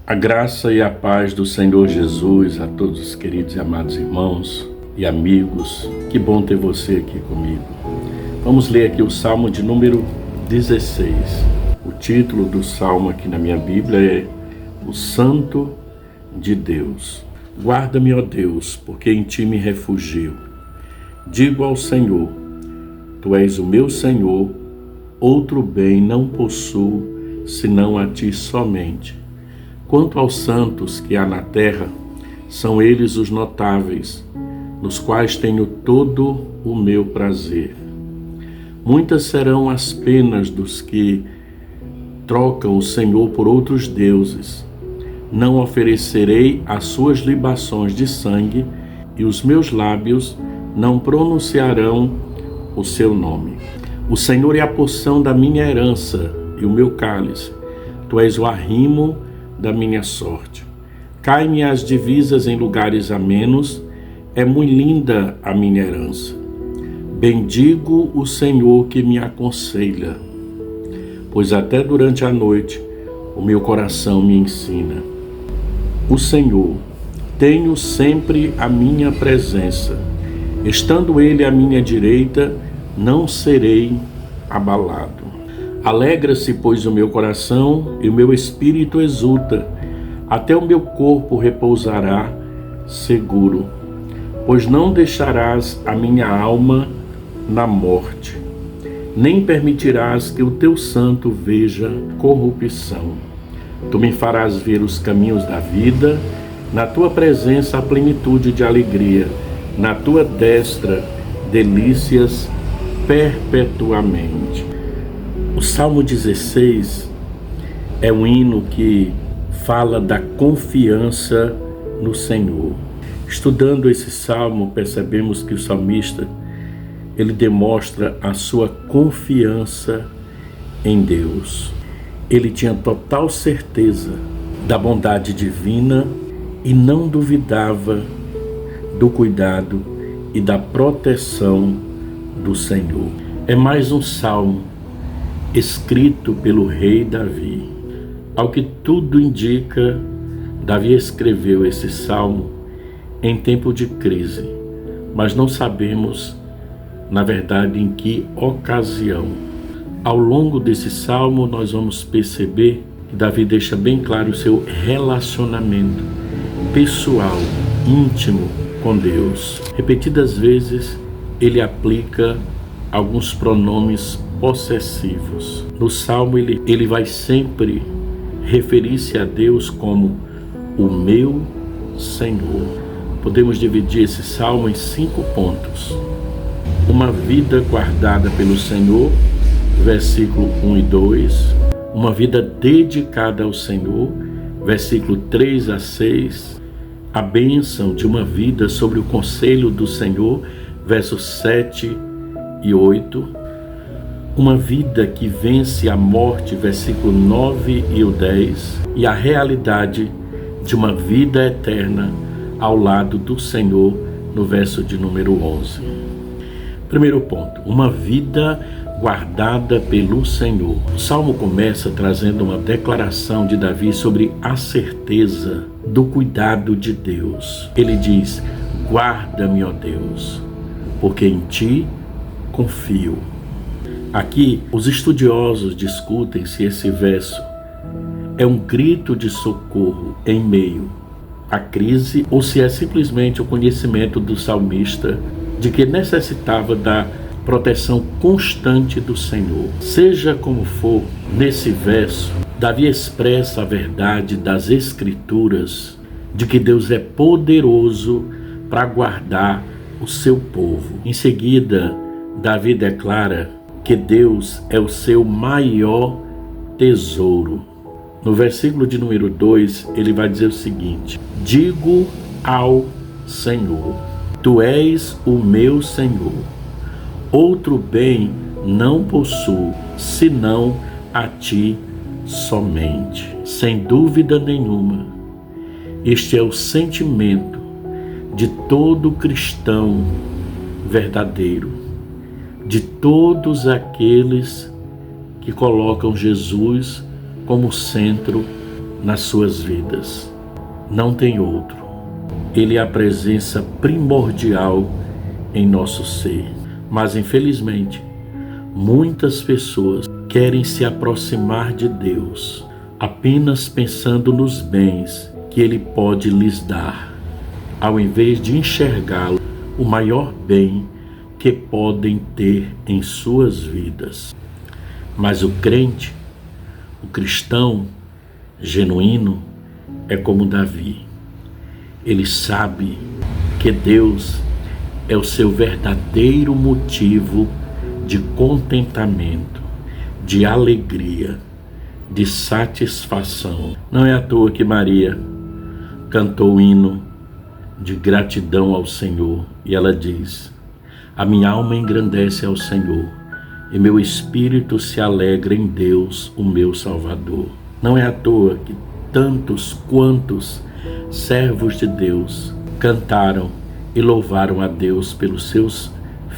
A graça e a paz do Senhor Jesus a todos os queridos e amados irmãos e amigos. Que bom ter você aqui comigo. Vamos ler aqui o Salmo de número 16. O título do Salmo aqui na minha Bíblia é O Santo de Deus. Guarda-me, ó Deus, porque em ti me refugio. Digo ao Senhor, tu és o meu Senhor, outro bem não possuo, senão a ti somente. Quanto aos santos que há na terra, são eles os notáveis, nos quais tenho todo o meu prazer. Muitas serão as penas dos que trocam o Senhor por outros deuses. Não oferecerei as suas libações de sangue, e os meus lábios não pronunciarão o seu nome. O Senhor é a porção da minha herança e o meu cálice. Tu és o arrimo da minha sorte. Cai-me as divisas em lugares amenos, é muito linda a minha herança. Bendigo o Senhor que me aconselha, pois até durante a noite o meu coração me ensina. O Senhor, tenho sempre a minha presença, estando Ele à minha direita, não serei abalado. Alegra-se, pois, o meu coração e o meu espírito exulta, até o meu corpo repousará seguro, pois não deixarás a minha alma na morte, nem permitirás que o teu santo veja corrupção. Tu me farás ver os caminhos da vida, na tua presença a plenitude de alegria, na tua destra delícias perpetuamente. O Salmo 16 é um hino que fala da confiança no Senhor. Estudando esse salmo, percebemos que o salmista, ele demonstra a sua confiança em Deus. Ele tinha total certeza da bondade divina e não duvidava do cuidado e da proteção do Senhor. É mais um salmo escrito pelo rei Davi. Ao que tudo indica, Davi escreveu esse salmo em tempo de crise, mas não sabemos, na verdade, em que ocasião. Ao longo desse salmo, nós vamos perceber que Davi deixa bem claro o seu relacionamento pessoal, íntimo com Deus. Repetidas vezes, ele aplica alguns pronomes possessivos. No Salmo ele vai sempre referir-se a Deus como o meu Senhor. Podemos dividir esse Salmo em 5 pontos. Uma vida guardada pelo Senhor, versículo 1 e 2. Uma vida dedicada ao Senhor, versículo 3 a 6. A bênção de uma vida sobre o conselho do Senhor, versos 7 e 8. Uma vida que vence a morte, versículo 9 e o 10, e a realidade de uma vida eterna ao lado do Senhor, no verso de número 11. Primeiro ponto, uma vida guardada pelo Senhor. O Salmo começa trazendo uma declaração de Davi sobre a certeza do cuidado de Deus. Ele diz, guarda-me, ó Deus, porque em ti confio. Aqui, os estudiosos discutem se esse verso é um grito de socorro em meio à crise ou se é simplesmente o conhecimento do salmista de que necessitava da proteção constante do Senhor. Seja como for, nesse verso, Davi expressa a verdade das Escrituras de que Deus é poderoso para guardar o seu povo. Em seguida, Davi declara que Deus é o seu maior tesouro. No versículo de número 2, ele vai dizer o seguinte: digo ao Senhor, tu és o meu Senhor, outro bem não possuo, senão a ti somente. Sem dúvida nenhuma, este é o sentimento de todo cristão verdadeiro, de todos aqueles que colocam Jesus como centro nas suas vidas. Não tem outro. Ele é a presença primordial em nosso ser. Mas, infelizmente, muitas pessoas querem se aproximar de Deus apenas pensando nos bens que Ele pode lhes dar, ao invés de enxergá-lo o maior bem que podem ter em suas vidas. Mas o crente, o cristão genuíno, é como Davi. Ele sabe que Deus é o seu verdadeiro motivo de contentamento, de alegria, de satisfação. Não é à toa que Maria cantou o hino de gratidão ao Senhor e ela diz: a minha alma engrandece ao Senhor e meu espírito se alegra em Deus, o meu Salvador. Não é à toa que tantos quantos servos de Deus cantaram e louvaram a Deus pelos seus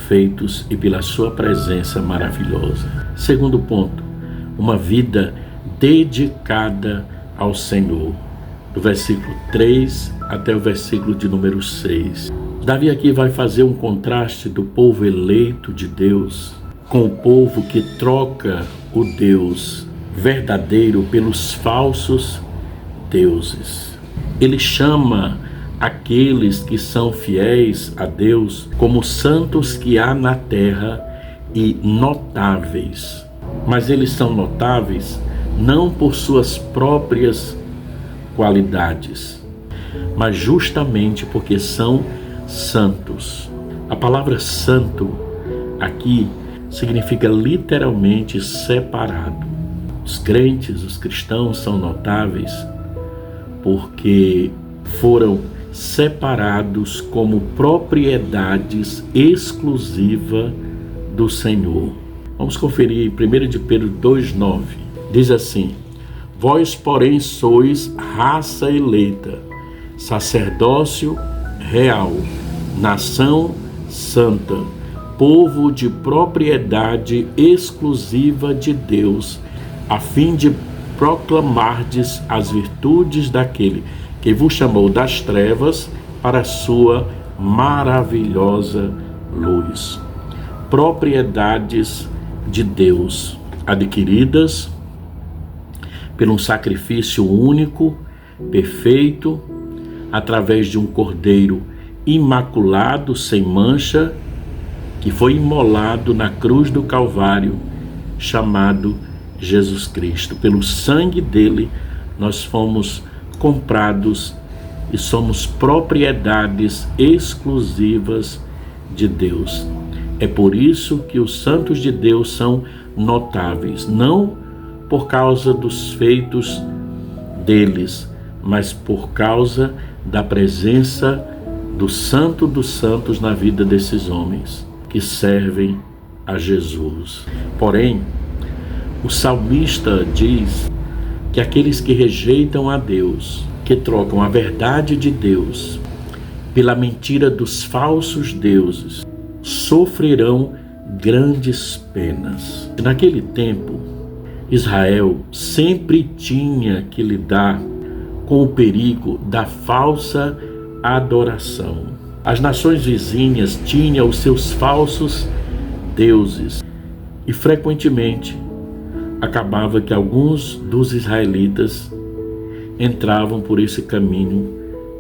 feitos e pela sua presença maravilhosa. Segundo ponto, uma vida dedicada ao Senhor. Do versículo 3 até o versículo de número 6. Davi aqui vai fazer um contraste do povo eleito de Deus com o povo que troca o Deus verdadeiro pelos falsos deuses. Ele chama aqueles que são fiéis a Deus como santos que há na terra e notáveis. Mas eles são notáveis não por suas próprias qualidades, mas justamente porque são santos. A palavra santo aqui significa literalmente separado. Os crentes, os cristãos são notáveis porque foram separados como propriedades exclusivas do Senhor. Vamos conferir em 1 de Pedro 2,9. Diz assim: vós, porém, sois raça eleita, sacerdócio real, nação santa, povo de propriedade exclusiva de Deus, a fim de proclamardes as virtudes daquele que vos chamou das trevas para a sua maravilhosa luz. Propriedades de Deus, adquiridas por um sacrifício único, perfeito, através de um cordeiro imaculado, sem mancha, que foi imolado na cruz do Calvário, chamado Jesus Cristo. Pelo sangue dele, nós fomos comprados e somos propriedades exclusivas de Deus. É por isso que os santos de Deus são notáveis, não por causa dos feitos deles, mas por causa da presença do Santo dos Santos na vida desses homens que servem a Jesus. Porém, o salmista diz que aqueles que rejeitam a Deus, que trocam a verdade de Deus pela mentira dos falsos deuses, sofrerão grandes penas. Naquele tempo, Israel sempre tinha que lidar com o perigo da falsa adoração. As nações vizinhas tinham os seus falsos deuses e frequentemente acabava que alguns dos israelitas entravam por esse caminho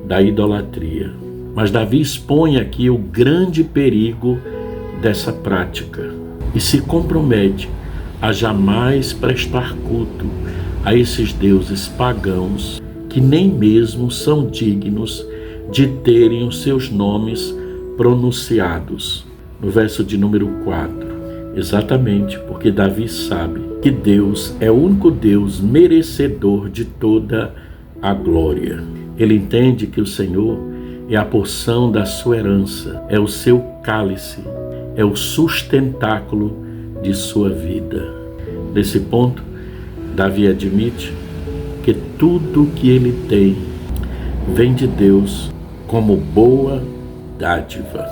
da idolatria. Mas Davi expõe aqui o grande perigo dessa prática e se compromete a jamais prestar culto a esses deuses pagãos que nem mesmo são dignos de terem os seus nomes pronunciados. No verso de número 4, exatamente porque Davi sabe que Deus é o único Deus merecedor de toda a glória. Ele entende que o Senhor é a porção da sua herança, é o seu cálice, é o sustentáculo de sua vida. Nesse ponto, Davi admite que tudo que ele tem vem de Deus como boa dádiva.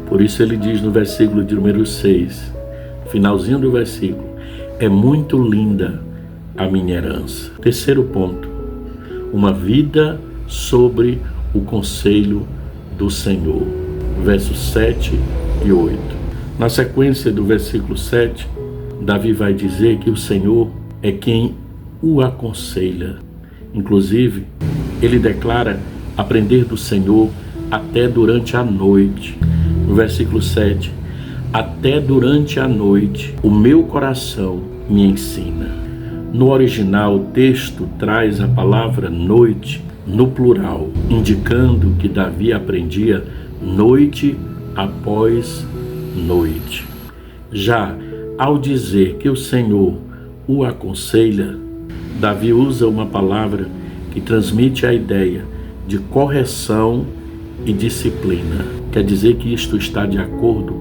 Por isso ele diz no versículo de número 6, finalzinho do versículo: é muito linda a minha herança. Terceiro ponto, uma vida sobre o conselho do Senhor. Versos 7 e 8. Na sequência do versículo 7, Davi vai dizer que o Senhor é quem o aconselha. Inclusive, ele declara aprender do Senhor até durante a noite. No versículo 7, até durante a noite o meu coração me ensina. No original, o texto traz a palavra noite no plural, indicando que Davi aprendia noite após noite. Já ao dizer que o Senhor o aconselha, Davi usa uma palavra que transmite a ideia de correção e disciplina. Quer dizer que isto está de acordo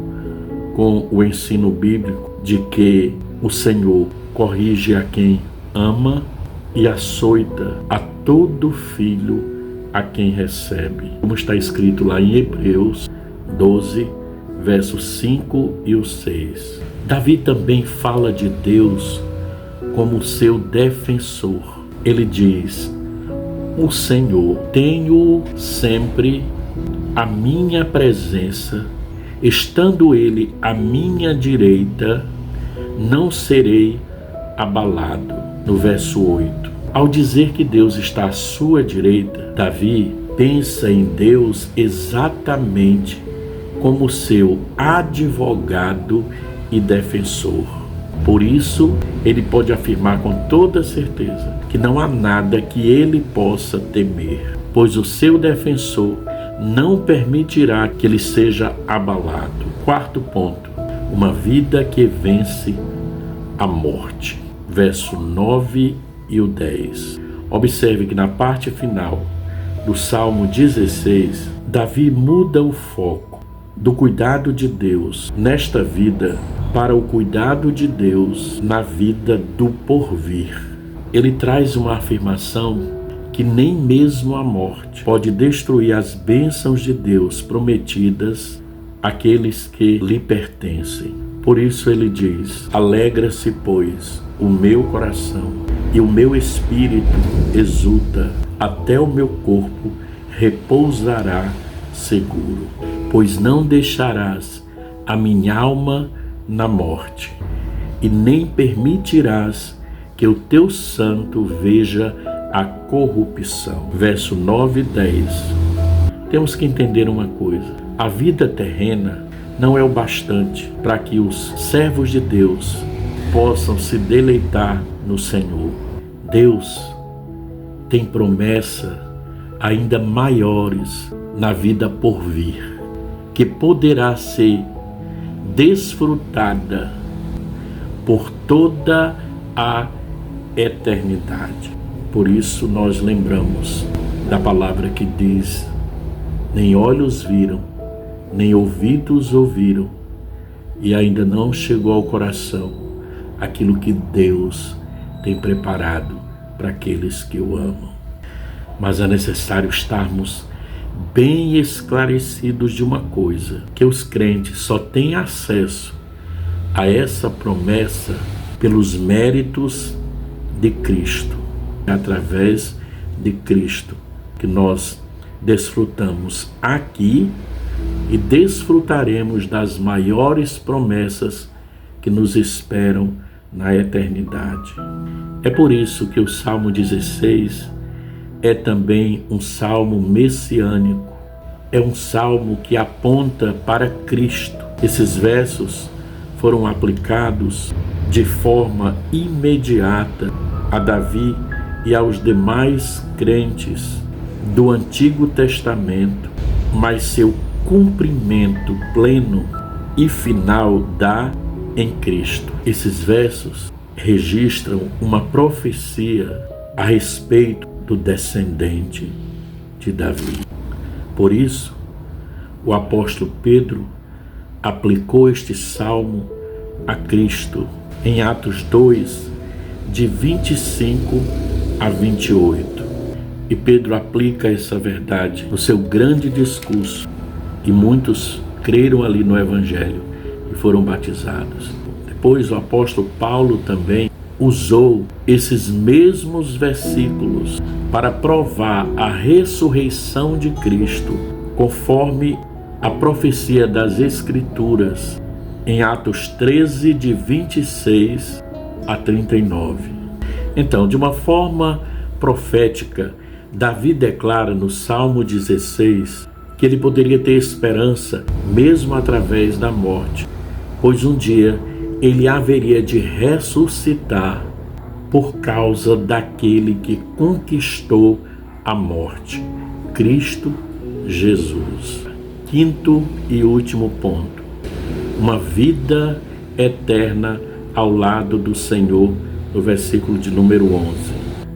com o ensino bíblico de que o Senhor corrige a quem ama e açoita a todo filho a quem recebe. Como está escrito lá em Hebreus 12, versos 5 e o 6. Davi também fala de Deus como seu defensor. Ele diz: o Senhor, tenho sempre a minha presença, estando Ele à minha direita, não serei abalado. No verso 8. Ao dizer que Deus está à sua direita, Davi pensa em Deus exatamente como seu advogado e defensor. Por isso, ele pode afirmar com toda certeza que não há nada que ele possa temer, pois o seu defensor não permitirá que ele seja abalado. Quarto ponto, uma vida que vence a morte. Verso 9 e o 10. Observe que na parte final do Salmo 16, Davi muda o foco do cuidado de Deus nesta vida para o cuidado de Deus na vida do porvir. Ele traz uma afirmação que nem mesmo a morte pode destruir as bênçãos de Deus prometidas àqueles que lhe pertencem. Por isso ele diz: alegra-se, pois, o meu coração e o meu espírito exulta, até o meu corpo repousará seguro, pois não deixarás a minha alma na morte, e nem permitirás que o teu santo veja a corrupção. Verso 9 e 10. Temos que entender uma coisa: a vida terrena não é o bastante para que os servos de Deus possam se deleitar no Senhor. Deus tem promessa ainda maiores na vida por vir, que poderá ser desfrutada por toda a eternidade. Por isso nós lembramos da palavra que diz: nem olhos viram, nem ouvidos ouviram, e ainda não chegou ao coração aquilo que Deus tem preparado para aqueles que o amam. Mas é necessário estarmos bem esclarecidos de uma coisa: que os crentes só têm acesso a essa promessa pelos méritos de Cristo. É através de Cristo que nós desfrutamos aqui e desfrutaremos das maiores promessas que nos esperam na eternidade. É por isso que o Salmo 16 é também um salmo messiânico. É um salmo que aponta para Cristo. Esses versos foram aplicados de forma imediata a Davi e aos demais crentes do Antigo Testamento, mas seu cumprimento pleno e final dá em Cristo. Esses versos registram uma profecia a respeito do descendente de Davi. Por isso, o apóstolo Pedro aplicou este salmo a Cristo em Atos 2, de 25 a 28. E Pedro aplica essa verdade no seu grande discurso, e muitos creram ali no Evangelho e foram batizados. Depois o apóstolo Paulo também usou esses mesmos versículos para provar a ressurreição de Cristo, conforme a profecia das Escrituras, em Atos 13, de 26 a 39. Então, de uma forma profética, Davi declara no Salmo 16 que ele poderia ter esperança mesmo através da morte, pois um dia ele haveria de ressuscitar por causa daquele que conquistou a morte, Cristo Jesus. Quinto e último ponto: uma vida eterna ao lado do Senhor, no versículo de número 11.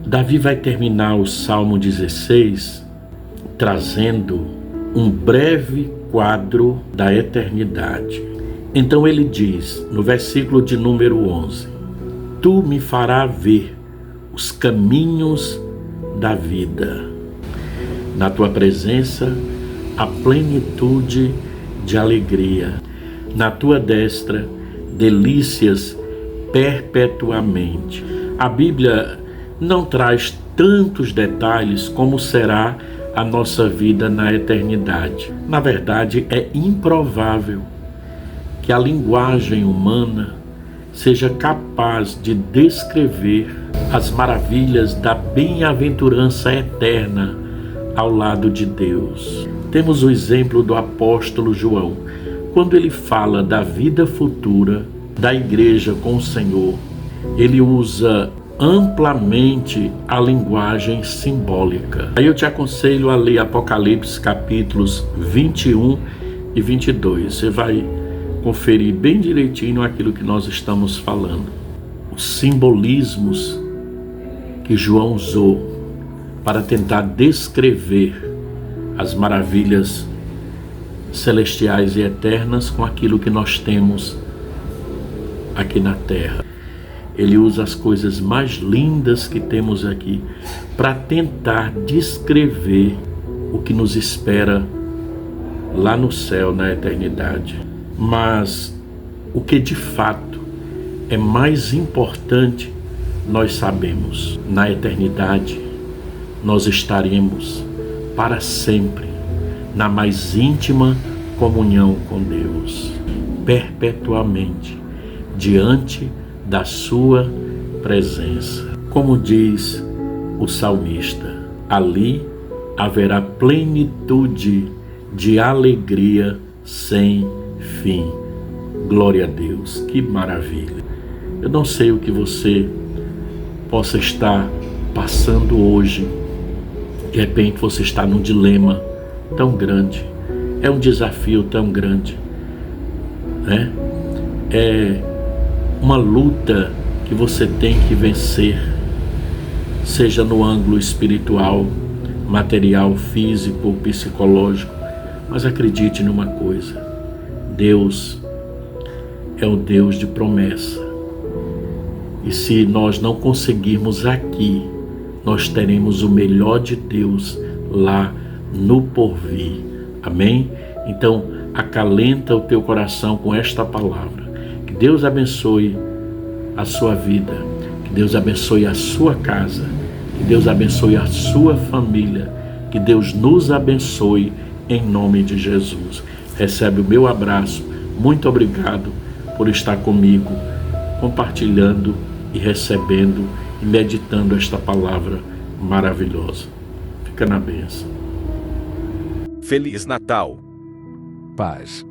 Davi vai terminar o Salmo 16 trazendo um breve quadro da eternidade. Então ele diz, no versículo de número 11: Tu me farás ver os caminhos da vida. Na tua presença, a plenitude de alegria. Na tua destra, delícias perpetuamente. A Bíblia não traz tantos detalhes como será a nossa vida na eternidade. Na verdade, é improvável que a linguagem humana seja capaz de descrever as maravilhas da bem-aventurança eterna ao lado de Deus. Temos o exemplo do apóstolo João, quando ele fala da vida futura da igreja com o Senhor. Ele usa amplamente a linguagem simbólica. Aí eu te aconselho a ler Apocalipse capítulos 21 e 22. Você vai conferir bem direitinho aquilo que nós estamos falando. Os simbolismos que João usou para tentar descrever as maravilhas celestiais e eternas com aquilo que nós temos aqui na terra. Ele usa as coisas mais lindas que temos aqui para tentar descrever o que nos espera lá no céu, na eternidade. Mas o que de fato é mais importante, nós sabemos: na eternidade nós estaremos para sempre na mais íntima comunhão com Deus, perpetuamente diante da sua presença. Como diz o salmista, ali haverá plenitude de alegria sem fim. Glória a Deus, que maravilha. Eu não sei o que você possa estar passando hoje. De repente você está num dilema tão grande, é um desafio tão grande, né? É uma luta que você tem que vencer, seja no ângulo espiritual, material, físico ou psicológico. Mas acredite numa coisa: Deus é o Deus de promessa. E se nós não conseguirmos aqui, nós teremos o melhor de Deus lá no porvir. Amém? Então, acalenta o teu coração com esta palavra. Que Deus abençoe a sua vida, que Deus abençoe a sua casa, que Deus abençoe a sua família, que Deus nos abençoe em nome de Jesus. Recebe o meu abraço. Muito obrigado por estar comigo, compartilhando e recebendo e meditando esta palavra maravilhosa. Fica na bênção. Feliz Natal. Paz.